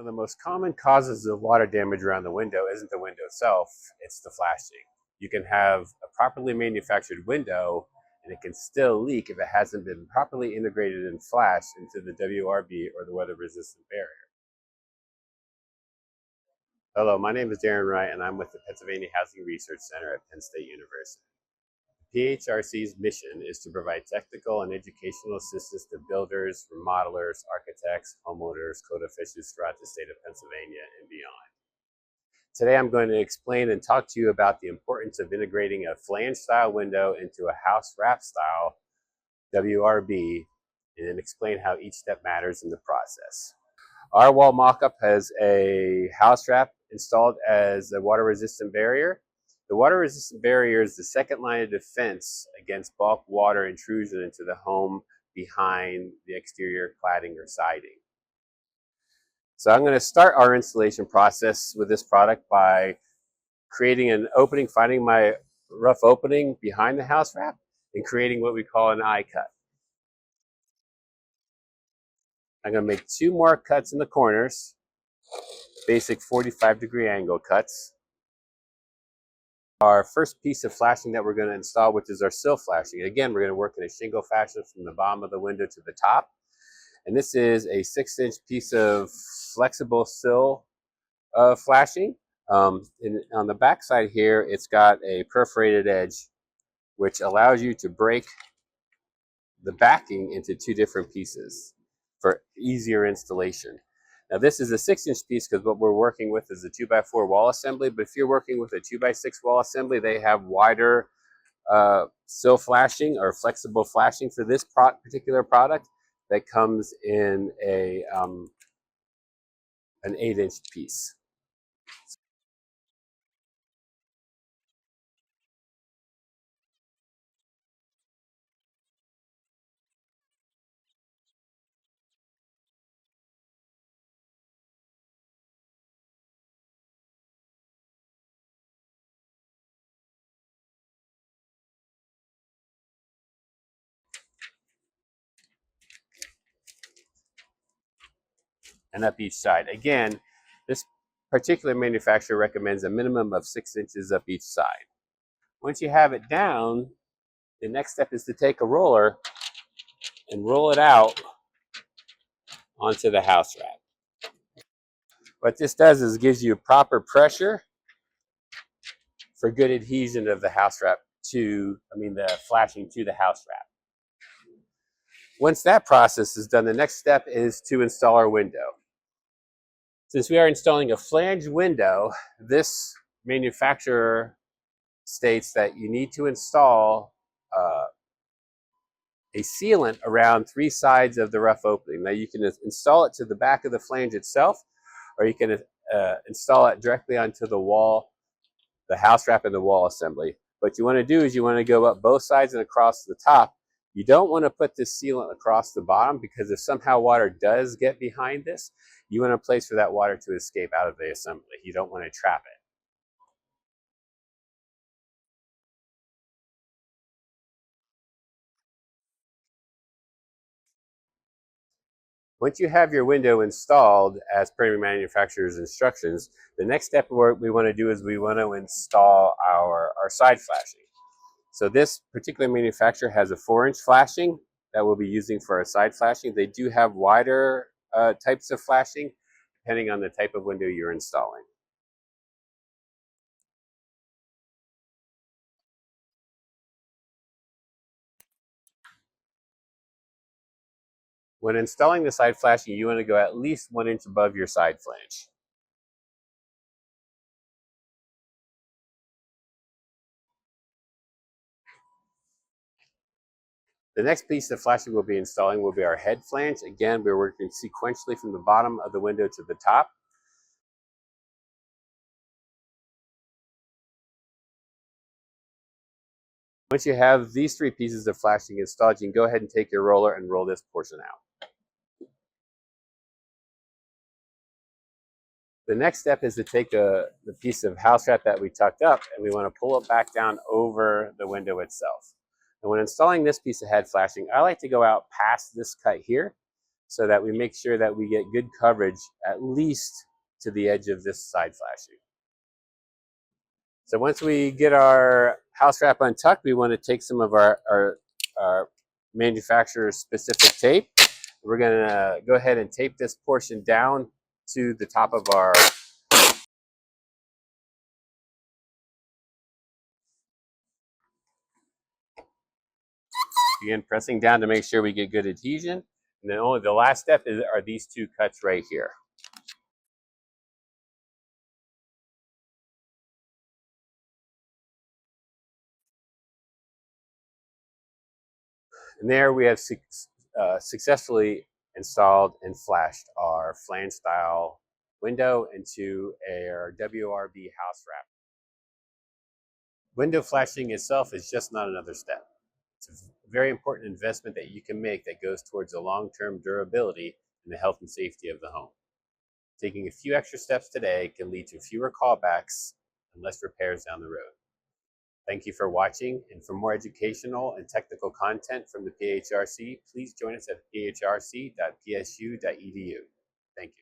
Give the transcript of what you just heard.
One of the most common causes of water damage around the window isn't the window itself, it's the flashing. You can have a properly manufactured window and it can still leak if it hasn't been properly integrated and flashed into the WRB or the weather resistant barrier. Hello, my name is Darrin Wright and I'm with the Pennsylvania Housing Research Center at Penn State University. PHRC's mission is to provide technical and educational assistance to builders, remodelers, architects, homeowners, code officials throughout the state of Pennsylvania and beyond. Today I'm going to explain and talk to you about the importance of integrating a flange style window into a house wrap style WRB and then explain how each step matters in the process. Our wall mock-up has a house wrap installed as a water resistant barrier. The water resistant barrier is the second line of defense against bulk water intrusion into the home behind the exterior cladding or siding. So I'm going to start our installation process with this product by creating an opening, finding my rough opening behind the house wrap, and creating what we call an eye cut. I'm going to make 2 more cuts in the corners, basic 45-degree angle cuts. Our first piece of flashing that we're going to install, which is our sill flashing. Again, we're going to work in a shingle fashion from the bottom of the window to the top. And this is a 6-inch piece of flexible sill flashing. On the back side here, it's got a perforated edge, which allows you to break the backing into 2 different pieces for easier installation. Now this is a 6-inch piece because what we're working with is a 2x4 wall assembly, but if you're working with a 2x6 wall assembly, they have wider sill flashing or flexible flashing for this particular product that comes in an 8-inch piece. And up each side. Again, this particular manufacturer recommends a minimum of 6 inches up each side. Once you have it down, the next step is to take a roller and roll it out onto the house wrap. What this does is gives you proper pressure for good adhesion of the house wrap the flashing to the house wrap. Once that process is done, the next step is to install our window. Since we are installing a flanged window, this manufacturer states that you need to install a sealant around 3 sides of the rough opening. Now you can install it to the back of the flange itself, or you can install it directly onto the wall, the house wrap and the wall assembly. What you want to do is you want to go up both sides and across the top. You don't want to put this sealant across the bottom because if somehow water does get behind this, you want a place for that water to escape out of the assembly. You don't want to trap it. Once you have your window installed as per your manufacturer's instructions, the next step we want to do is we want to install our side flashing. So this particular manufacturer has a 4-inch flashing that we'll be using for our side flashing. They do have wider types of flashing depending on the type of window you're installing. When installing the side flashing, you want to go at least 1 inch above your side flange. The next piece of flashing we'll be installing will be our head flange. Again, we're working sequentially from the bottom of the window to the top. Once you have these 3 pieces of flashing installed, you can go ahead and take your roller and roll this portion out. The next step is to take the piece of house wrap that we tucked up and we want to pull it back down over the window itself. And when installing this piece of head flashing, I like to go out past this cut here so that we make sure that we get good coverage at least to the edge of this side flashing. So once we get our house wrap untucked, we want to take some of our manufacturer specific tape. We're going to go ahead and tape this portion down to the top of our begin pressing down to make sure we get good adhesion. And then only the last step are these two cuts right here. And there we have successfully installed and flashed our flange style window into our WRB house wrap. Window flashing itself is just not another step. It's a very important investment that you can make that goes towards the long-term durability and the health and safety of the home. Taking a few extra steps today can lead to fewer callbacks and less repairs down the road. Thank you for watching, and for more educational and technical content from the PHRC, please join us at phrc.psu.edu. Thank you.